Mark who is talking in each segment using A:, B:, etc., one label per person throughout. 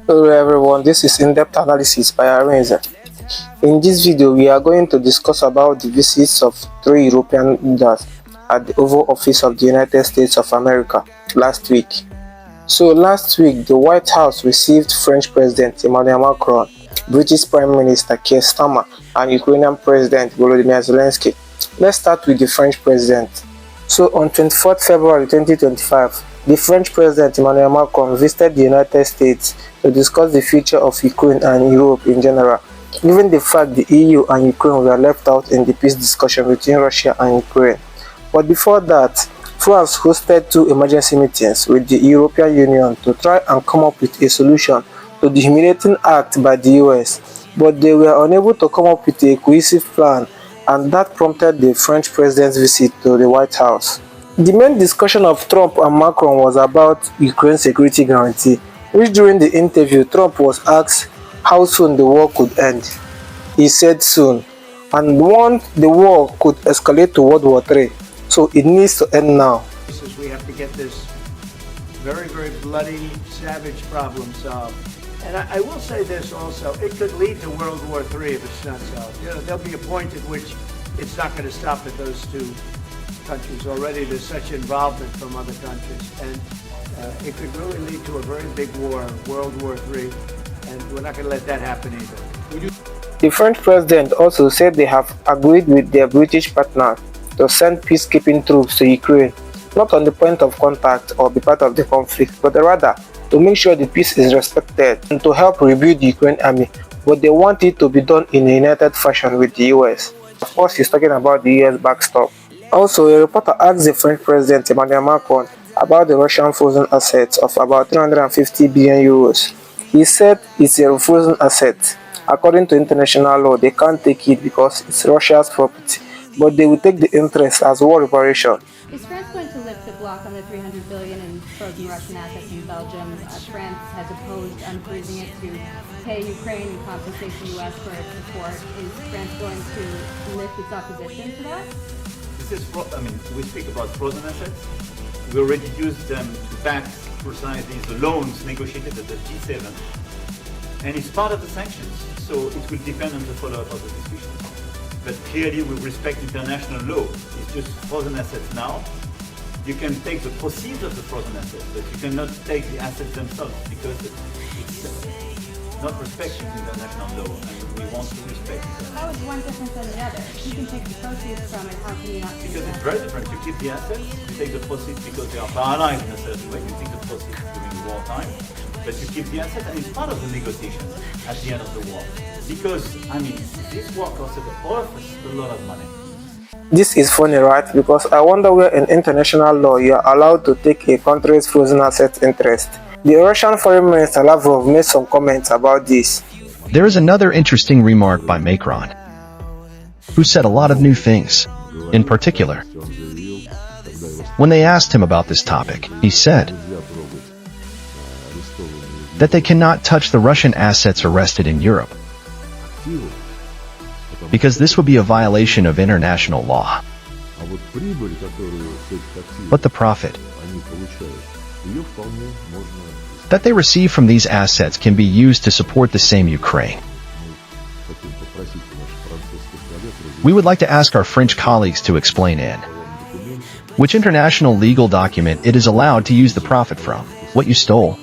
A: Hello everyone, this is In-Depth Analysis by Arenza. In this video, we are going to discuss about the visits of three European leaders at the Oval Office of the United States of America last week. So last week, the White House received French President Emmanuel Macron, British Prime Minister Keir Starmer, and Ukrainian President Volodymyr Zelensky. Let's start with the French President. So on 24th February 2025, the French President Emmanuel Macron visited the United States to discuss the future of Ukraine and Europe in general, given the fact the EU and Ukraine were left out in the peace discussion between Russia and Ukraine. But before that, France hosted two emergency meetings with the European Union to try and come up with a solution to the humiliating act by the US, but they were unable to come up with a cohesive plan, and that prompted the French president's visit to the White House. The main discussion of Trump and Macron was about Ukraine's security guarantee, which during the interview Trump was asked how soon the war could end. He said soon, and warned the war could escalate to World War III, so it needs to end now.
B: We have to get this very, very bloody, savage problem solved. And I will say this also, it could lead to World War III if it's not solved. There'll be a point at which it's not going to stop at those two countries. Already there's such involvement from other countries, and it could really lead to a very big war, World War III, and we're not going to let that happen either.
A: The French president also said they have agreed with their British partner to send peacekeeping troops to Ukraine, not on the point of contact or be part of the conflict, but rather to make sure the peace is respected and to help rebuild the Ukraine army, but they want it to be done in a united fashion with the US. Of course, he's talking about the US backstop. Also, a reporter asked the French President Emmanuel Macron about the Russian frozen assets of about 350 billion euros. He said it's a frozen asset. According to international law, they can't take it because it's Russia's property, but they will take the interest as war reparation.
C: Is France going to lift the block on the 300 billion in frozen Russian assets in Belgium? France has opposed unfreezing it to pay Ukraine and compensate the US for its support. Is France going to lift its opposition to that?
D: We speak about frozen assets. We already used them to back precisely the loans negotiated at the G7, and it's part of the sanctions. So it will depend on the follow-up of the discussion. But clearly, we respect international law. It's just frozen assets now. You can take the proceeds of the frozen assets, but you cannot take the assets themselves because it's not respecting international law, and we want to respect it.
C: How is one different than the other? You can take the proceeds from it, how can you not take
D: Because it's very different. You keep the assets, you take the proceeds because they are paralyzed in a certain way, you take the proceeds during wartime, but you keep the assets, and it's part of the negotiations at the end of the war. Because, this war costed all of us a lot of money.
A: This is funny, right? Because I wonder where in international law you are allowed to take a country's frozen asset interest. The Russian Foreign Minister Lavrov made some comments about this.
E: There is another interesting remark by Macron, who said a lot of new things. In particular, when they asked him about this topic, he said that they cannot touch the Russian assets arrested in Europe, because this would be a violation of international law. But the profit that they receive from these assets can be used to support the same Ukraine. We would like to ask our French colleagues to explain in which international legal document it is allowed to use the profit from what you stole.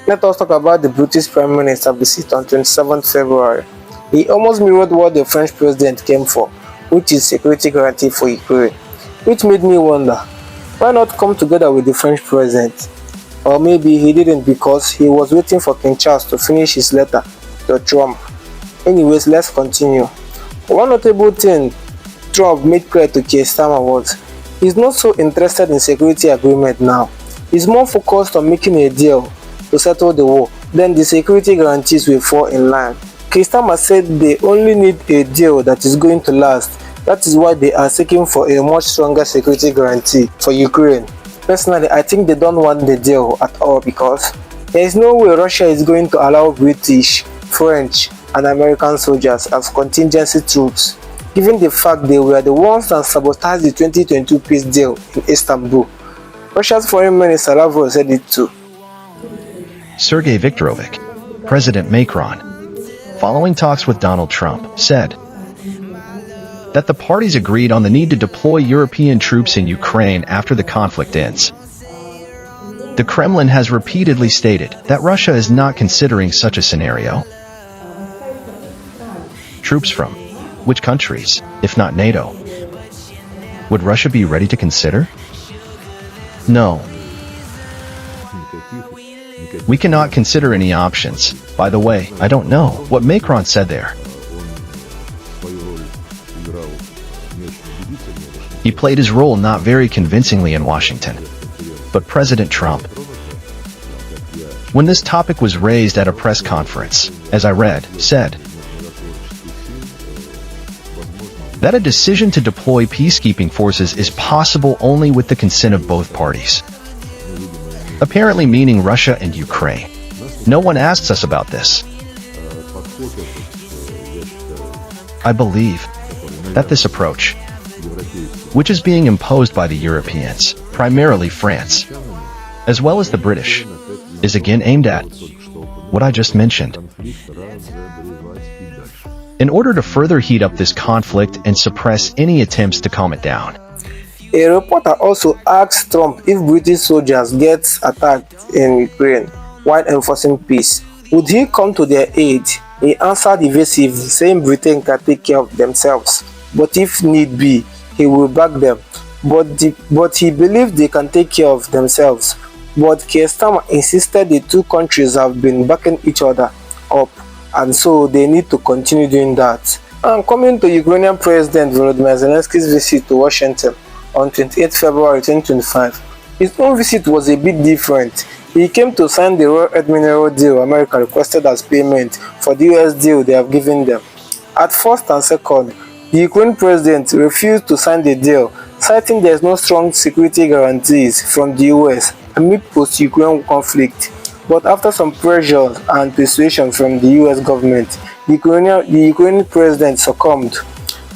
A: Let us talk about the British Prime Minister visit on 27th February. He almost mirrored what the French President came for, which is security guarantee for Ukraine, which made me wonder, why not come together with the French President? Or maybe he didn't because he was waiting for King Charles to finish his letter to Trump. Anyways, let's continue. One notable thing Trump made clear to Keir Starmer was he's not so interested in security agreement now. He's more focused on making a deal to settle the war, then the security guarantees will fall in line. Keir Starmer said they only need a deal that is going to last. That is why they are seeking for a much stronger security guarantee for Ukraine. Personally, I think they don't want the deal at all because there is no way Russia is going to allow British, French, and American soldiers as contingency troops, given the fact they were the ones that sabotaged the 2022 peace deal in Istanbul. Russia's Foreign Minister Lavrov said it too.
E: Sergei Viktorovich, President Macron, following talks with Donald Trump, said that the parties agreed on the need to deploy European troops in Ukraine after the conflict ends. The Kremlin has repeatedly stated that Russia is not considering such a scenario. Troops from which countries, if not NATO? Would Russia be ready to consider? No. We cannot consider any options. By the way, I don't know what Macron said there. He played his role not very convincingly in Washington. But President Trump, when this topic was raised at a press conference, as I read, said that a decision to deploy peacekeeping forces is possible only with the consent of both parties. Apparently meaning Russia and Ukraine. No one asks us about this. I believe that this approach, which is being imposed by the Europeans, primarily France, as well as the British, is again aimed at what I just mentioned. In order to further heat up this conflict and suppress any attempts to calm it down.
A: A reporter also asked Trump if British soldiers get attacked in Ukraine while enforcing peace, would he come to their aid? He answered evasive, saying Britain can take care of themselves, but if need be, he will back them. But he believed they can take care of themselves. But Keir Starmer insisted the two countries have been backing each other up, and so they need to continue doing that. And coming to Ukrainian President Volodymyr Zelensky's visit to Washington on 28 February 2025, his own visit was a bit different. He came to sign the Raw Earth Mineral deal America requested as payment for the US deal they have given them. At first and second, the Ukraine president refused to sign the deal, citing there is no strong security guarantees from the US amid post-Ukraine conflict. But after some pressure and persuasion from the US government, the Ukrainian president succumbed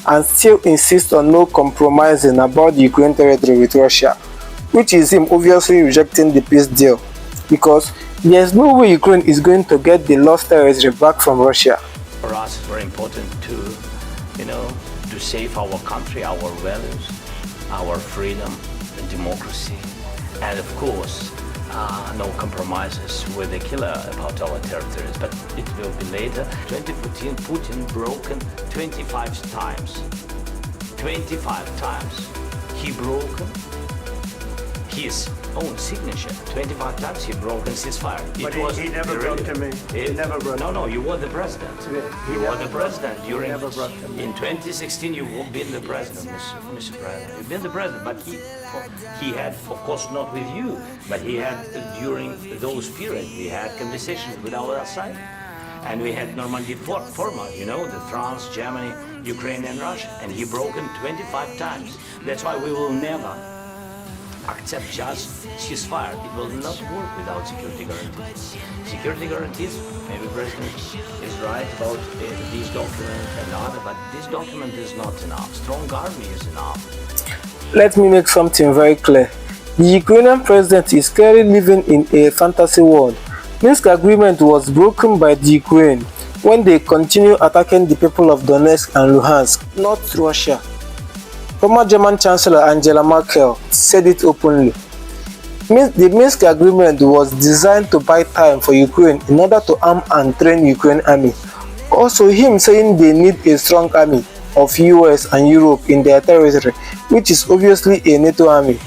A: and still insists on no compromising about the Ukraine territory with Russia, which is him obviously rejecting the peace deal, because there is no way Ukraine is going to get the lost territory back from Russia.
F: For us, it's very important to save our country, our values, our freedom and democracy, and of course, no compromises with the killer about our territories. But it will be later. 2014, Putin broken 25 times. 25 times. He broken his own signature. 25 times he broken ceasefire.
B: But he never broke to me. He never broke.
F: No, you were the president. You were the president during.
B: Never broke to me.
F: In 2016, you've been the president, Mr. President. You've been the president, but he had, of course, not with you, but he had during those periods. We had conversations with our side, and we had Normandy format. The France, Germany, Ukraine, and Russia, and he broken 25 times. That's why we will never accept just ceasefire. It will not work without security guarantees. Security guarantees, maybe the President is right about these documents and other, but this document is not enough. Strong army is enough.
A: Let me make something very clear. The Ukrainian president is clearly living in a fantasy world. Minsk agreement was broken by the Ukraine when they continue attacking the people of Donetsk and Luhansk, not Russia. Former German Chancellor Angela Merkel said it openly. The Minsk agreement was designed to buy time for Ukraine in order to arm and train Ukraine army. Also him saying they need a strong army of US and Europe in their territory, which is obviously a NATO army.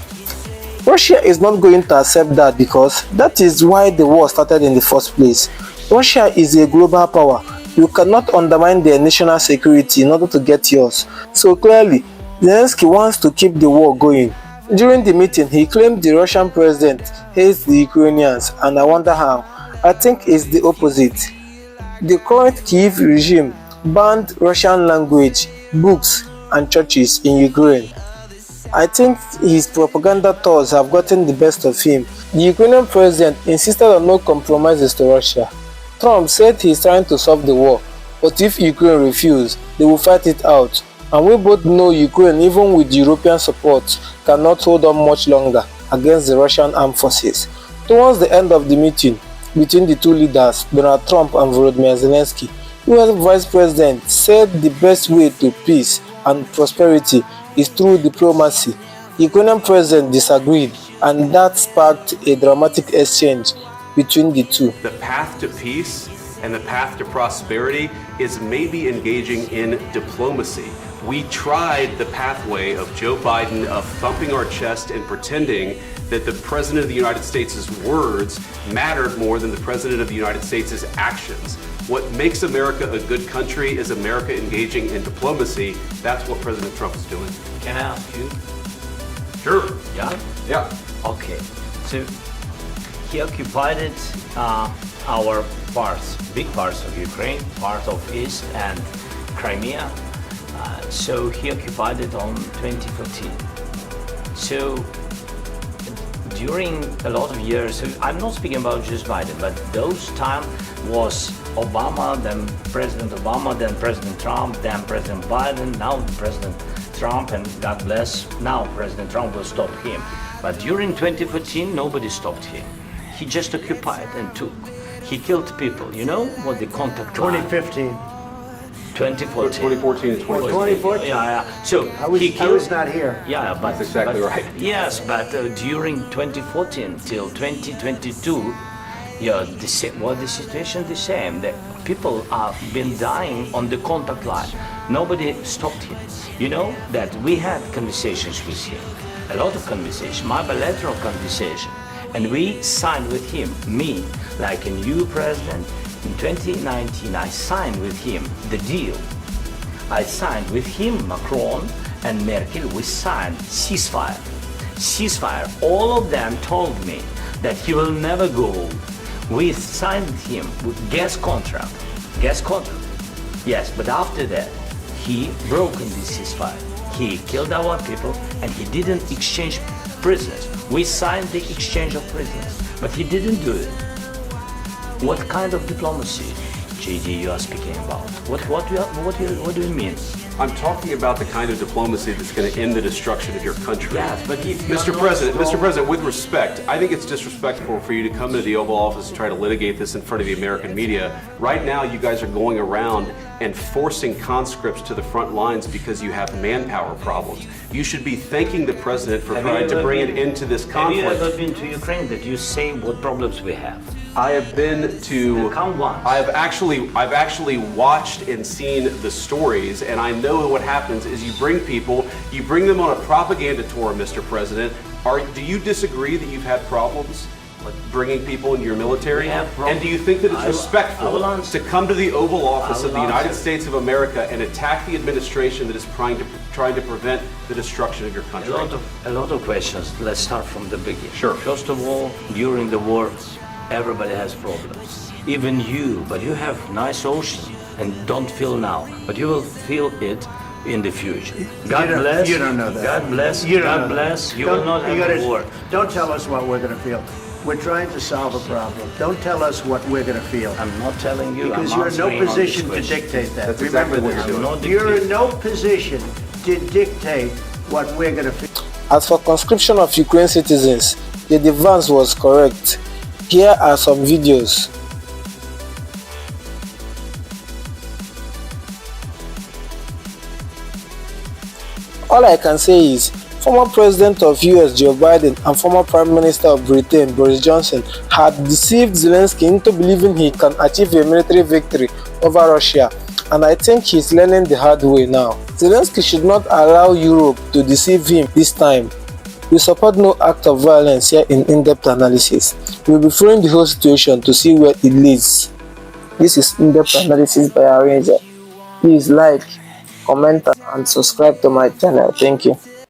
A: Russia is not going to accept that, because that is why the war started in the first place. Russia is a global power. You cannot undermine their national security in order to get yours. So clearly, Zelensky wants to keep the war going. During the meeting, he claimed the Russian president hates the Ukrainians, and I wonder how. I think it's the opposite. The current Kiev regime banned Russian language, books, and churches in Ukraine. I think his propaganda tours have gotten the best of him. The Ukrainian president insisted on no compromises to Russia. Trump said he is trying to solve the war, but if Ukraine refuses, they will fight it out. And we both know Ukraine, even with European support, cannot hold on much longer against the Russian armed forces. Towards the end of the meeting, between the two leaders, Donald Trump and Volodymyr Zelensky. US Vice President said the best way to peace and prosperity is through diplomacy. The Ukrainian president disagreed, and that sparked a dramatic exchange between the two.
G: The path to peace and the path to prosperity is maybe engaging in diplomacy. We tried the pathway of Joe Biden of thumping our chest and pretending that the President of the United States' words mattered more than the President of the United States' actions. What makes America a good country is America engaging in diplomacy. That's what President Trump is doing.
F: Can I ask you?
G: Sure.
F: Yeah?
G: Yeah.
F: Okay. So he occupied our parts, big parts of Ukraine, part of East and Crimea. So he occupied it on 2014. So during a lot of years, so I'm not speaking about just Biden, but those time was Obama, then President Obama, then President Trump, then President Biden, now President Trump, and God bless, now President Trump will stop him. But during 2014, nobody stopped him. He just occupied and took. He killed people. You know what the contact line?
B: 2015.
F: 2014.
G: 2014 and 2015.
B: 2014.
F: Yeah. So
B: I was not here.
F: Yeah, but
G: That's exactly right.
F: Yes, but during 2014 till 2022, yeah, the situation the same. The people have been dying on the contact line. Nobody stopped him. You know that we had conversations with him, a lot of conversations, my bilateral conversation, and we signed with him. Me, like a new president. In 2019, I signed with him the deal. I signed with him, Macron and Merkel, we signed ceasefire. Ceasefire. All of them told me that he will never go. We signed with him with gas contract. Gas contract. Yes, but after that, he broke in this ceasefire. He killed our people and he didn't exchange prisoners. We signed the exchange of prisoners, but he didn't do it. What kind of diplomacy, JD, you are speaking about? What do you mean?
G: I'm talking about the kind of diplomacy that's going to end the destruction of your country.
F: Yes, but if you
G: Mr.
F: are
G: President,
F: not
G: Mr.
F: strong-
G: President, with respect, I think it's disrespectful for you to come to the Oval Office and try to litigate this in front of the American media. Right now, you guys are going around and forcing conscripts to the front lines because you have manpower problems. You should be thanking the President for
F: Have you
G: trying to
F: ever
G: bring
F: been-
G: it into this
F: Have you
G: conflict.
F: ever been to Ukraine that you say what problems we have?
G: I have been to.
F: Come once.
G: I've actually watched and seen the stories, and I know what happens is you bring them on a propaganda tour, Mr. President. Do you disagree that you've had problems with bringing people into your military?
F: We have problems.
G: And do you think that it's
F: I will
G: respectful
F: answer.
G: to come to the Oval Office
F: I
G: of
F: will
G: the United
F: answer.
G: States of America and attack the administration that is trying to prevent the destruction of your country?
F: A lot of questions. Let's start from the beginning.
G: Sure.
F: First of all, during the war, everybody has problems. Even you, but you have nice ocean and don't feel now, but you will feel it in the future. God bless.
B: You don't know that.
F: God bless.
B: You don't
F: God
B: know
F: bless.
B: that.
F: You
B: Don't-
F: will not
B: you
F: have
B: gotta-
F: a war.
B: Don't tell us what we're going to feel. We're trying to solve a problem. Don't tell us what we're going to feel.
F: I'm not telling you.
B: Because
F: I'm
B: you're in no
F: answering on this
B: position to
F: question.
B: dictate that.
G: That's
B: Remember
G: exactly what
B: this.
G: you're doing.
F: I'm not
B: You're in
F: dictating.
B: no position to dictate what we're going to feel.
A: As for conscription of Ukraine citizens, the advance was correct. Here are some videos. All I can say is, former President of US Joe Biden and former Prime Minister of Britain Boris Johnson had deceived Zelensky into believing he can achieve a military victory over Russia, and I think he's learning the hard way now. Zelensky should not allow Europe to deceive him this time. We support no act of violence here in In-Depth Analysis. We'll be following the whole situation to see where it leads. This is In-Depth Analysis by Arranger. Please like, comment and subscribe to my channel. Thank you.